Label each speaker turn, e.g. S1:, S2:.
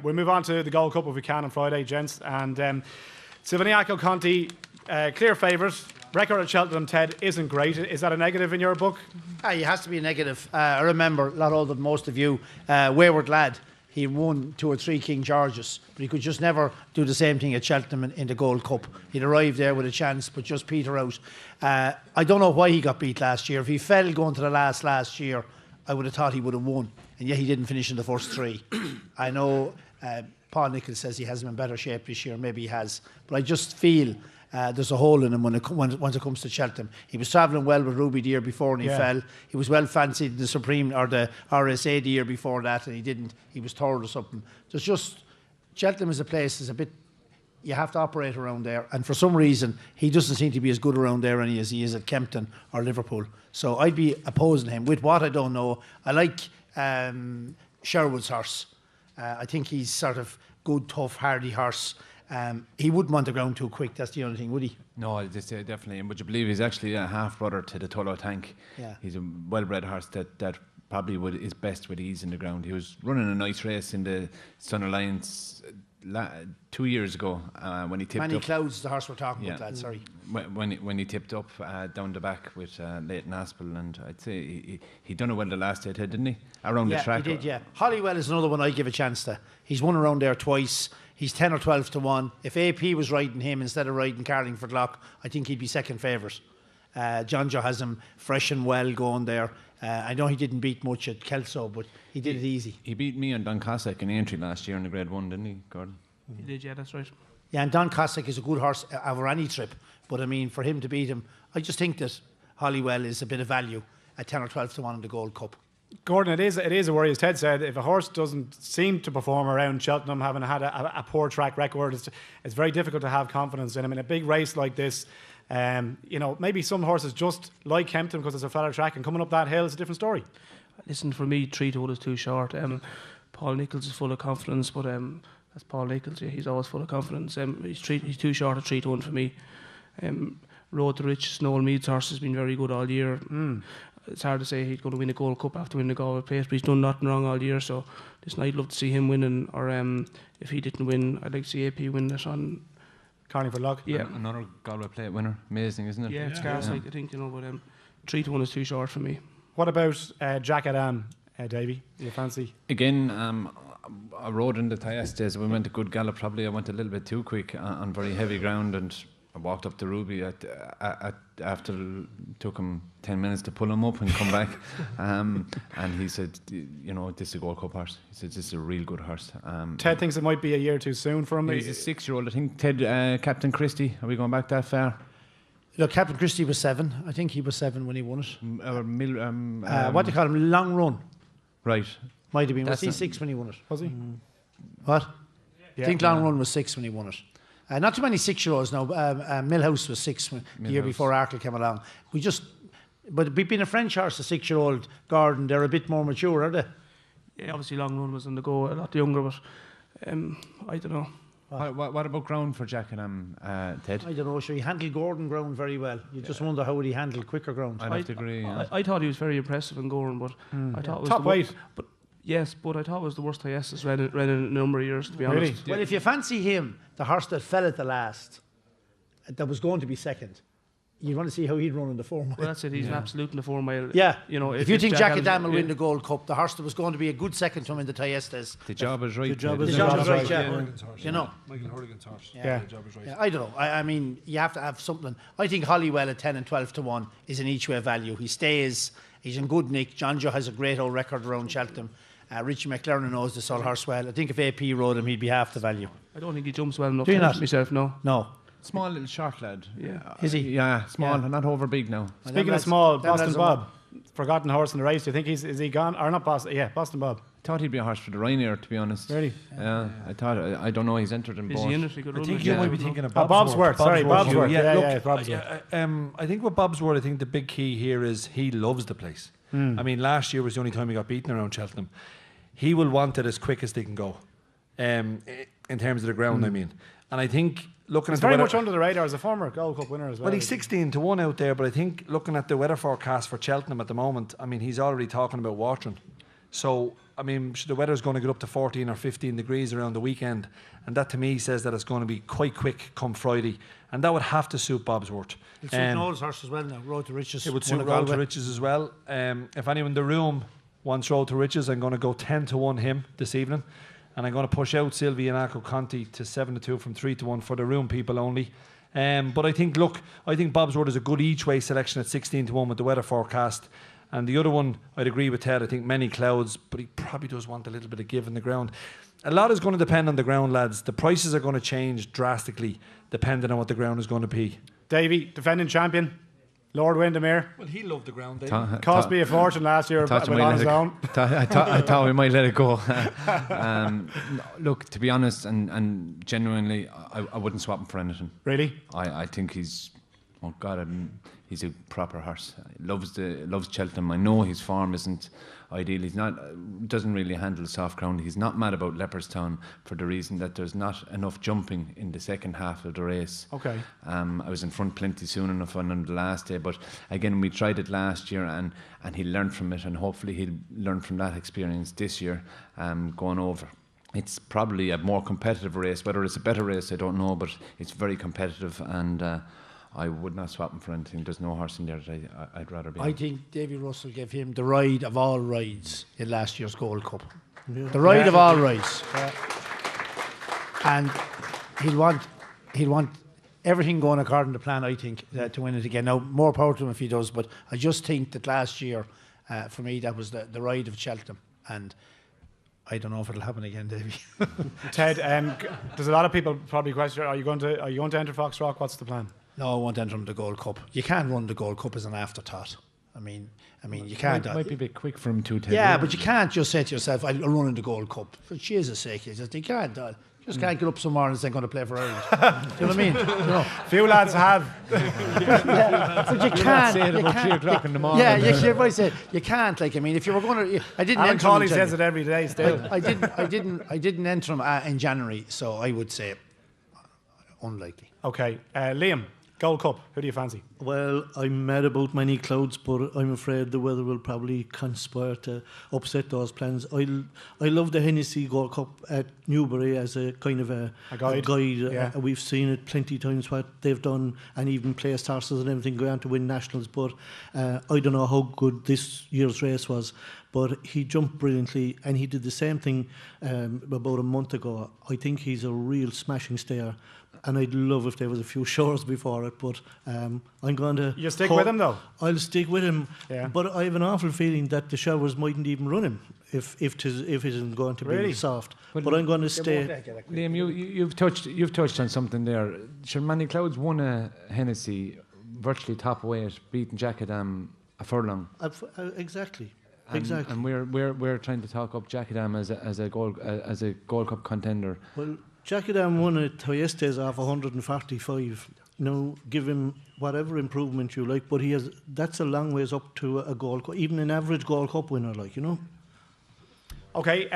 S1: We'll move on to the Gold Cup if we can on Friday, gents. And Silviniaco Conti, clear favourite. Record at Cheltenham, Ted, isn't great. Is that a negative in your book?
S2: It has to be a negative. I remember, a lot older than most of you, wayward lad. He won 2 or 3 King Georges, but he could just never do the same thing at Cheltenham in the Gold Cup. He'd arrive there with a chance, but just peter out. I don't know why he got beat last year. If he fell going to the last year, I would have thought he would have won, and yet he didn't finish in the first 3. I know Paul Nicholls says he has him in better shape this year. Maybe he has, but I just feel there's a hole in him once it comes to Cheltenham. He was travelling well with Ruby the year before and he fell. He was well fancied in the Supreme or the RSA the year before that and he didn't. He was third or something. There's just, Cheltenham is a place, is a bit, you have to operate around there, and for some reason he doesn't seem to be as good around there as he is at Kempton or Liverpool. So I'd be opposing him. With what, I don't know. I like Sherwood's horse. I think he's sort of good, tough, hardy horse. He wouldn't want the ground too quick, that's the only thing, would he?
S3: No, definitely. And would you believe he's actually a half-brother to the Tullow Tank?
S2: Yeah.
S3: He's a well-bred horse that probably is best with ease in the ground. He was running a nice race in the Sun Alliance 2 years ago when he tipped
S2: Manny
S3: up.
S2: Clouds, the horse we're talking about, lad, sorry.
S3: When he tipped up down the back with Leighton Aspel, and I'd say he done it well the last day, didn't he? Around the track.
S2: Yeah, he did, yeah. Hollywell is another one I give a chance to. He's won around there twice. He's 10 or 12 to 1. If AP was riding him instead of riding Carlingford Lock, I think he'd be second favourite. John Joe has him fresh and well going there. I know he didn't beat much at Kelso, but he did it easy.
S3: He beat me and Don Cossack in Aintree last year in the Grade 1, didn't he, Gordon?
S4: He did, yeah, that's right.
S2: Yeah, and Don Cossack is a good horse over any trip. But I mean, for him to beat him, I just think that Hollywell is a bit of value at 10 or 12 to 1 in the Gold Cup.
S1: Gordon, it is a worry, as Ted said. If a horse doesn't seem to perform around Cheltenham, having had a poor track record, it's very difficult to have confidence in him. In a big race like this, maybe some horses just like Kempton because it's a flatter track, and coming up that hill is a different story.
S4: Listen, for me, 3 to 1 is too short. Paul Nicholls is full of confidence, but that's Paul Nicholls. Yeah, he's always full of confidence. He's too short at 3 to 1 for me. Road to Riches, Noel Mead's horse has been very good all year. It's hard to say he's going to win a Gold Cup after winning the Galway Place, but he's done nothing wrong all year. So listen, I'd love to see him winning, or if he didn't win, I'd like to see AP win it on
S1: Carlingford Lock.
S4: Yeah,
S3: another Galway Plate winner. Amazing, isn't it?
S4: Yeah, it's scarce, I think, but 3 to 1 is too short for me.
S1: What about Jack Adam, Davy? Do you fancy?
S3: Again, I rode in the Tyes days. We went a good gallop. Probably I went a little bit too quick on very heavy ground, and I walked up to Ruby after it took him 10 minutes to pull him up and come back. And he said, this is a Gold Cup horse. He said, this is a real good horse.
S1: Ted thinks it might be a year too soon for him.
S3: He's a 6-year-old. I think Ted, Captain Christie, are we going back that far?
S2: Look, Captain Christie was 7. I think he was 7 when he won it. What do you call him? Long Run.
S3: Right.
S2: Might have been. Was he 6 when he won it?
S1: Was he?
S2: What? I think Long Run was 6 when he won it. Not too many 6-year-olds now. Millhouse was 6 the year before Arkle came along. But being a French horse, a 6-year-old Gordon, they're a bit more mature, are they?
S4: Yeah, obviously Long Run was on the go, a lot younger, but I don't know.
S3: What about ground for Jack and Ted?
S2: I don't know. Sure, he handled Gordon ground very well. You just wonder how would he handle quicker ground.
S3: I'd have to agree. Yeah.
S4: I thought he was very impressive in Gordon, but I thought it was
S1: top weight.
S4: But yes, but I thought it was the worst IS ran in a number of years, to be honest.
S1: Really?
S2: Well, if you fancy him, the horse that fell at the last, that was going to be second, you want to see how he'd run in the 4 mile.
S4: Well, that's it. He's an absolute in the 4 mile.
S2: Yeah.
S4: If
S2: you think Jack Adam will win the Gold Cup, the horse that was going to be a good second to him in the Tayestes.
S3: The job is right.
S2: The job is right, yeah.
S5: Michael Horligan's horse.
S1: Yeah.
S5: The job is right.
S2: Yeah, I don't know. I mean, you have to have something. I think Hollywell at 10 and 12 to 1 is an each way value. He stays. He's in good nick. John Joe has a great old record around Cheltenham. Richie McLaren knows this old horse well. I think if AP rode him, he'd be half the value.
S4: I don't think he jumps well enough
S2: Do you
S4: to
S2: not?
S4: myself, no.
S2: No.
S3: Small little short lad.
S4: Yeah.
S2: Is he?
S3: Yeah, small,
S2: Yeah.
S3: not over big now.
S1: Speaking of small, Boston Bob, forgotten horse in the race. Do you think is he gone or not? Boston? Yeah, Boston Bob.
S3: I thought he'd be a horse for the Ryanair, to be honest.
S1: Really?
S3: Yeah, I thought. I don't know. He's entered in
S4: Is
S3: both.
S4: he in it? He could
S5: I
S4: run
S5: think
S4: it.
S5: you
S4: Yeah.
S5: might be thinking of
S1: Bobsworth. Sorry, Bobsworth.
S5: Yeah, look,
S1: Bobsworth.
S5: I think with Bobsworth, I think the big key here is he loves the place. I mean, last year was the only time he got beaten around Cheltenham. He will want it as quick as they can go, in terms of the ground. I mean, and I think looking
S1: He's
S5: at the
S1: very
S5: weather,
S1: much under the radar as a former Gold Cup winner as well.
S5: well, he's 16 to 1 out there, but I think looking at the weather forecast for Cheltenham at the moment, I mean, he's already talking about watering. So I mean, the weather's going to get up to 14 or 15 degrees around the weekend, and that to me says that it's going to be quite quick come Friday, and that would have to suit Bobsworth.
S2: It'll suit Noel's horse as well now, Road to Riches.
S5: It would suit Road to Riches as well. If anyone in the room wants Road to Riches, I'm going to go 10-1 him this evening, and I'm going to push out Silvia and Akko Conti to 7-2 from 3-1 for the room people only. But I think Bobsworth is a good each way selection at 16-1 with the weather forecast. And the other one, I'd agree with Ted. I think many clouds, but he probably does want a little bit of give in the ground. A lot is going to depend on the ground, lads. The prices are going to change drastically depending on what the ground is going to be.
S1: Davy, defending champion, Lord Windermere.
S5: Well, he loved the ground, Davy.
S1: Cost me a fortune last year on his own.
S3: I thought we might let it go. Look, to be honest and genuinely, I wouldn't swap him for anything.
S1: Really?
S3: I think he's, oh God, he's a proper horse. Loves Cheltenham. I know his form isn't ideal. He's not, doesn't really handle soft ground. He's not mad about Leopardstown for the reason that there's not enough jumping in the second half of the race.
S1: Okay.
S3: I was in front plenty soon enough on the last day, but again, we tried it last year and he learned from it, and hopefully he'll learn from that experience this year, going over. It's probably a more competitive race. Whether it's a better race, I don't know, but it's very competitive, and I would not swap him for anything. There's no horse in there that I'd rather be.
S2: I think Davy Russell gave him the ride of all rides in last year's Gold Cup. Yeah. The ride of all rides. And he'll want everything going according to plan, I think, to win it again. Now, more power to him if he does, but I just think that last year, for me, that was the ride of Cheltenham, and I don't know if it'll happen again, Davy.
S1: Ted, there's a lot of people probably question: Are you going to enter Foxrock? What's the plan?
S2: No, I won't enter him the Gold Cup. You can't run the Gold Cup as an afterthought. I mean, you can't.
S3: Might be a bit quick for him too, Ted.
S2: Yeah, but you can't just say to yourself, "I'll run in the Gold Cup." For Jesus' sake, you can't. You just can't get up somewhere and say, "I'm going to play for Ireland." Do you know what I mean? You know?
S1: Few lads have.
S2: But you can't.
S3: Say it about 3 o'clock in the morning.
S2: Yeah, I said you can't. Like, I mean, if you were going to, I didn't.
S1: Alan Cawley says it every day. Still,
S2: I didn't enter him in January, so I would say unlikely.
S1: Okay, Liam. Gold Cup, who do you fancy?
S6: Well, I'm mad about many clouds, but I'm afraid the weather will probably conspire to upset those plans. I love the Hennessy Gold Cup at Newbury as a kind of a guide.
S1: Yeah.
S6: We've seen it plenty of times what they've done, and even placed horses and everything go on to win nationals. But I don't know how good this year's race was, but he jumped brilliantly, and he did the same thing about a month ago. I think he's a real smashing stayer. And I'd love if there was a few showers before it, but I'm going to...
S1: You stick with him, though?
S6: I'll stick with him,
S1: yeah.
S6: But I have an awful feeling that the showers mightn't even run him if it isn't going to be soft. But I'm going to stay...
S3: Liam, you've touched on something there. Sure, Manny Clouds won a Hennessy virtually top weight, beating Jackadam a furlong.
S6: Exactly.
S3: And we're trying to talk up Jackadam as a Gold Cup contender.
S6: Well, Jackadam won at Toyestes off 145. Now, give him whatever improvement you like, but that's a long ways up to a Gold Cup, even an average Gold Cup winner, like, you know.
S1: Okay,